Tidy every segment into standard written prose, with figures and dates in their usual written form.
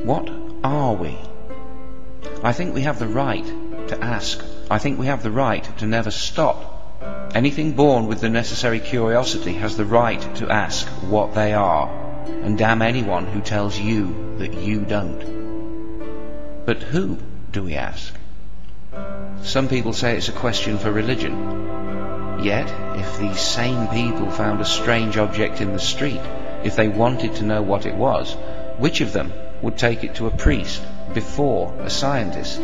What are we? I think we have the right to ask. I think we have the right to never stop. Anything born with the necessary curiosity has the right to ask what they are, and damn anyone who tells you that you don't. But who do we ask? Some people say it's a question for religion. Yet, if these same people found a strange object in the street, if they wanted to know what it was, which of them would take it to a priest before a scientist?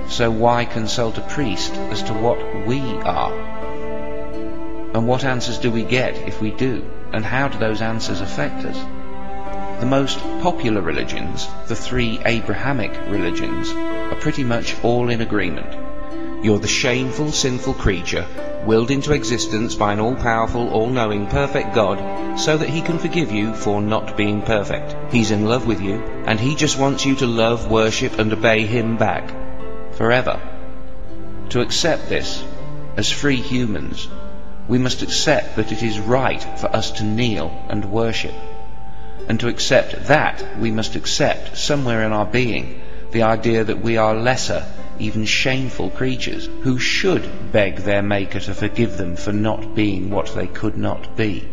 So why consult a priest as to what we are? And what answers do we get if we do? And how do those answers affect us? The most popular religions, the three Abrahamic religions, are pretty much all in agreement. You're the shameful, sinful creature, willed into existence by an all-powerful, all-knowing, perfect God, so that he can forgive you for not being perfect. He's in love with you, and he just wants you to love, worship, and obey him back. Forever. To accept this, as free humans, we must accept that it is right for us to kneel and worship. And to accept that, we must accept, somewhere in our being, the idea that we are lesser, even shameful creatures, who should beg their Maker to forgive them for not being what they could not be.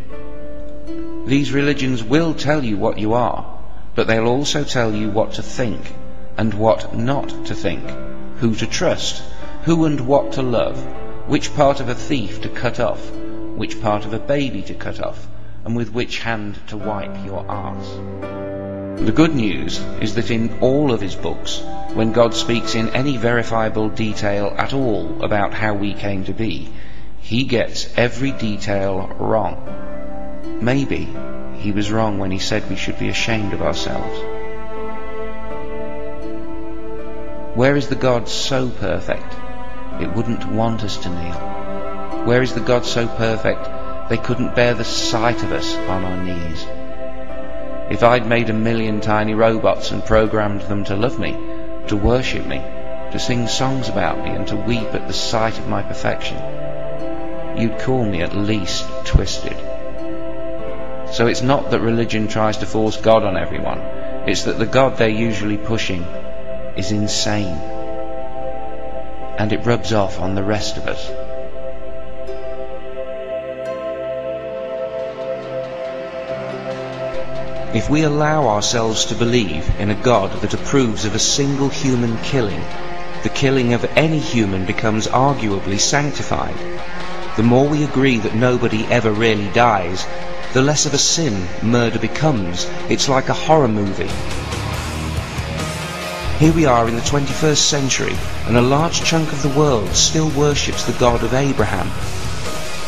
These religions will tell you what you are, but they'll also tell you what to think, and what not to think, who to trust, who and what to love, which part of a thief to cut off, which part of a baby to cut off, and with which hand to wipe your arse. The good news is that in all of his books, when God speaks in any verifiable detail at all about how we came to be, he gets every detail wrong. Maybe he was wrong when he said we should be ashamed of ourselves. Where is the God so perfect it wouldn't want us to kneel? Where is the God so perfect they couldn't bear the sight of us on our knees? If I'd made 1,000,000 tiny robots and programmed them to love me, to worship me, to sing songs about me, and to weep at the sight of my perfection, you'd call me at least twisted. So it's not that religion tries to force God on everyone, it's that the God they're usually pushing is insane, and it rubs off on the rest of us. If we allow ourselves to believe in a God that approves of a single human killing, the killing of any human becomes arguably sanctified. The more we agree that nobody ever really dies, the less of a sin murder becomes. It's like a horror movie. Here we are in the 21st century, and a large chunk of the world still worships the God of Abraham,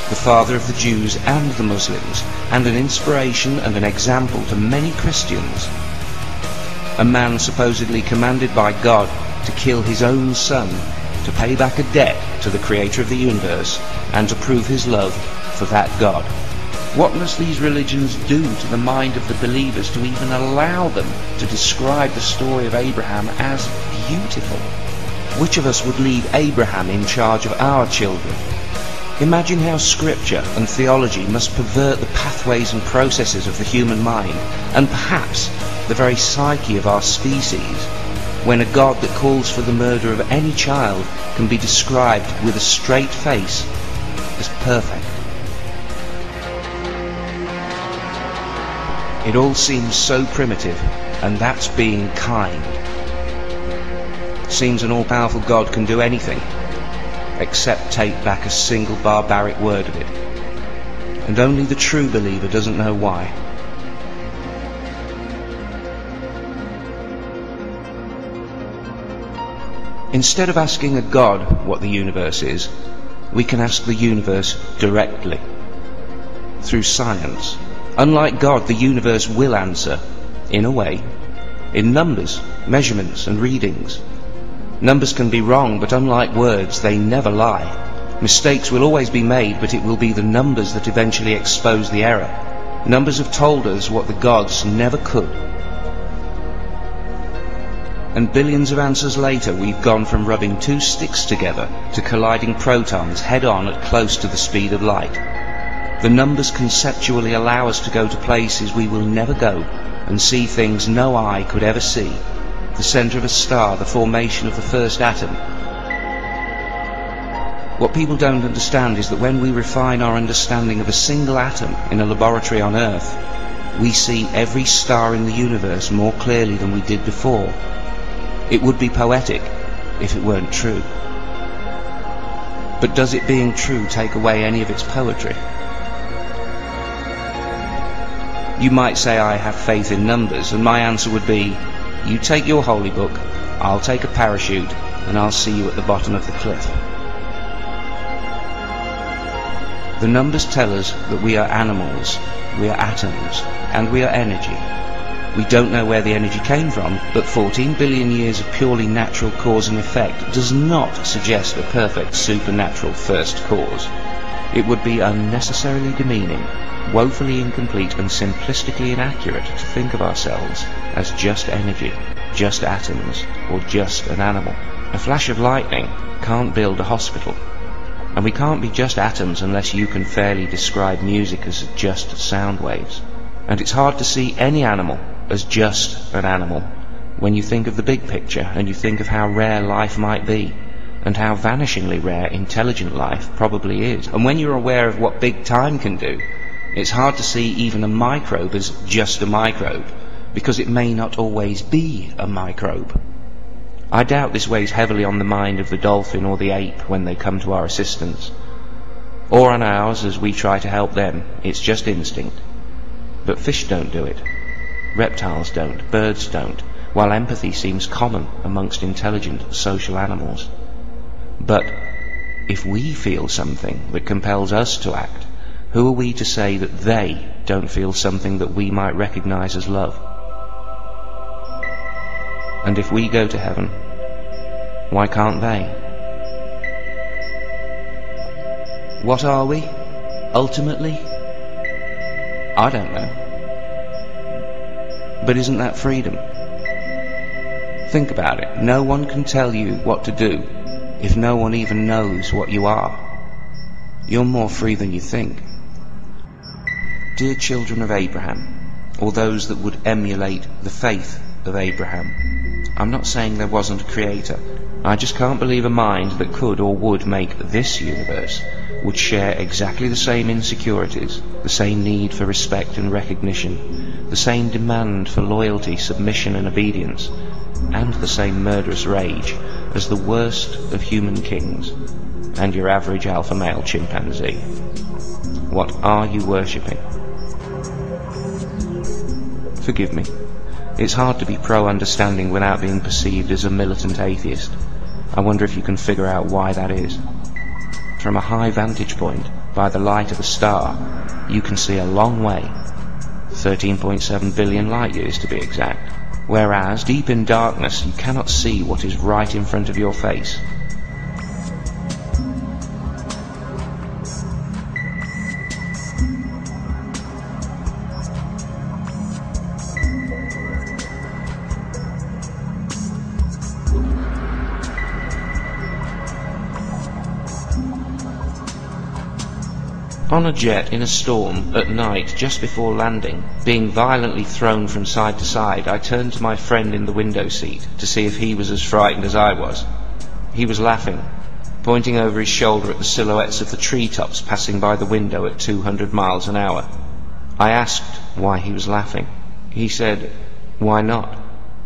the father of the Jews and the Muslims, and an inspiration and an example to many Christians. A man supposedly commanded by God to kill his own son, to pay back a debt to the creator of the universe, and to prove his love for that God. What must these religions do to the mind of the believers to even allow them to describe the story of Abraham as beautiful? Which of us would leave Abraham in charge of our children? Imagine how scripture and theology must pervert the pathways and processes of the human mind, and perhaps the very psyche of our species, when a God that calls for the murder of any child can be described with a straight face as perfect. It all seems so primitive, and that's being kind. Seems an all-powerful God can do anything except take back a single barbaric word of it. And only the true believer doesn't know why. Instead of asking a God what the universe is, we can ask the universe directly, through science. Unlike God, the universe will answer, in a way, in numbers, measurements and readings. Numbers can be wrong, but unlike words, they never lie. Mistakes will always be made, but it will be the numbers that eventually expose the error. Numbers have told us what the gods never could. And billions of answers later, we've gone from rubbing two sticks together to colliding protons head-on at close to the speed of light. The numbers conceptually allow us to go to places we will never go and see things no eye could ever see. The centre of a star, the formation of the first atom. What people don't understand is that when we refine our understanding of a single atom in a laboratory on Earth, we see every star in the universe more clearly than we did before. It would be poetic if it weren't true. But does it being true take away any of its poetry? You might say I have faith in numbers, and my answer would be, you take your holy book, I'll take a parachute, and I'll see you at the bottom of the cliff. The numbers tell us that we are animals, we are atoms, and we are energy. We don't know where the energy came from, but 14 billion years of purely natural cause and effect does not suggest a perfect supernatural first cause. It would be unnecessarily demeaning, woefully incomplete and simplistically inaccurate to think of ourselves as just energy, just atoms, or just an animal. A flash of lightning can't build a hospital, and we can't be just atoms unless you can fairly describe music as just sound waves. And it's hard to see any animal as just an animal when you think of the big picture and you think of how rare life might be, and how vanishingly rare intelligent life probably is. And when you're aware of what big time can do, it's hard to see even a microbe as just a microbe, because it may not always be a microbe. I doubt this weighs heavily on the mind of the dolphin or the ape when they come to our assistance, or on ours as we try to help them. It's just instinct. But fish don't do it. Reptiles don't. Birds don't. While empathy seems common amongst intelligent social animals. But if we feel something that compels us to act, who are we to say that they don't feel something that we might recognize as love? And if we go to heaven, why can't they? What are we, ultimately? I don't know. But isn't that freedom? Think about it. No one can tell you what to do if no one even knows what you are. You're more free than you think. Dear children of Abraham, or those that would emulate the faith of Abraham, I'm not saying there wasn't a creator. I just can't believe a mind that could or would make this universe would share exactly the same insecurities, the same need for respect and recognition, the same demand for loyalty, submission and obedience, and the same murderous rage as the worst of human kings and your average alpha male chimpanzee. What are you worshipping? Forgive me. It's hard to be pro-understanding without being perceived as a militant atheist. I wonder if you can figure out why that is. From a high vantage point, by the light of a star, you can see a long way, 13.7 billion light years to be exact, whereas deep in darkness you cannot see what is right in front of your face. On a jet in a storm at night just before landing, being violently thrown from side to side, I turned to my friend in the window seat to see if he was as frightened as I was. He was laughing, pointing over his shoulder at the silhouettes of the treetops passing by the window at 200 miles an hour. I asked why he was laughing. He said, "Why not?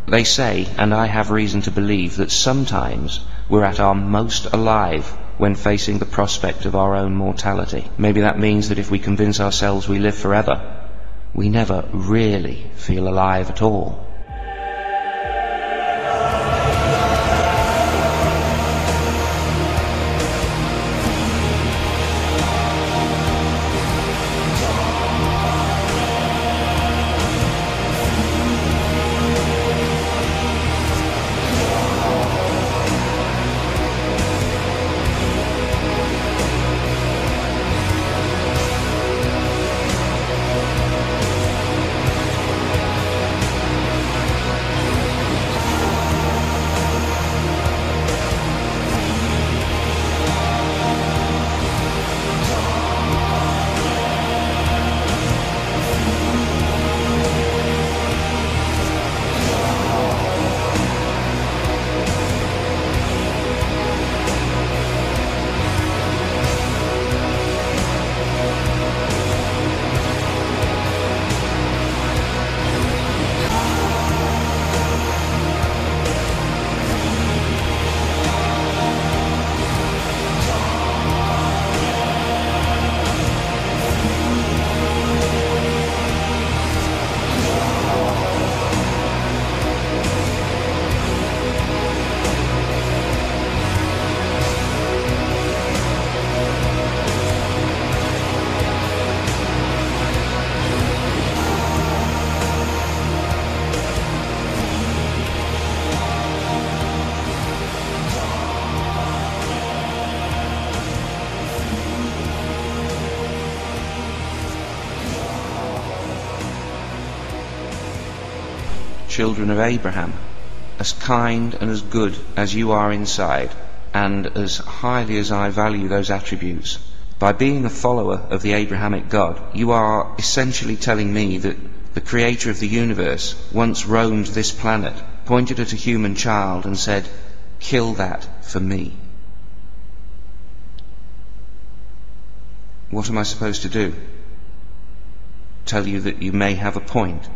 They say, and I have reason to believe, that sometimes we're at our most alive when facing the prospect of our own mortality. Maybe that means that if we convince ourselves we live forever, we never really feel alive at all." children of Abraham, as kind and as good as you are inside, and as highly as I value those attributes, by being a follower of the Abrahamic God, you are essentially telling me that the creator of the universe once roamed this planet, pointed at a human child and said, "Kill that for me." What am I supposed to do? Tell you that you may have a point?